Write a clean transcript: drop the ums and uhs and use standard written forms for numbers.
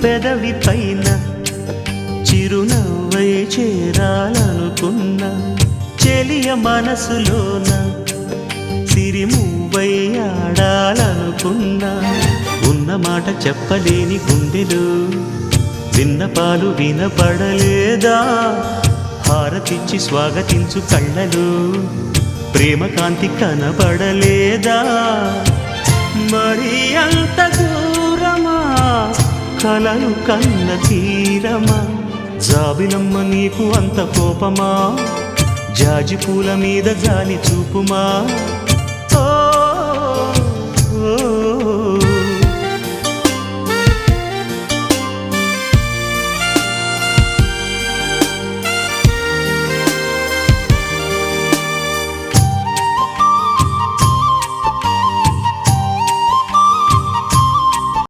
పెదవి పైన చిరునవ్వై చేరాలనుకున్నా చెలియ మనసులోన సిరిమువ్వై ఆడాలనుకున్నా ఉన్న మాట చెప్పలేని గుండెలు విన్నపాలు వినపడలేదా హారతిచ్చి స్వాగతించు కళ్ళలు ప్రేమ కాంతి కనపడలేదా మరి అంత దూరమా కలలు కన్న తీరమా జాబిలమ్మ నీకు అంత కోపమా జాజి పూల మీద జాలి చూపుమా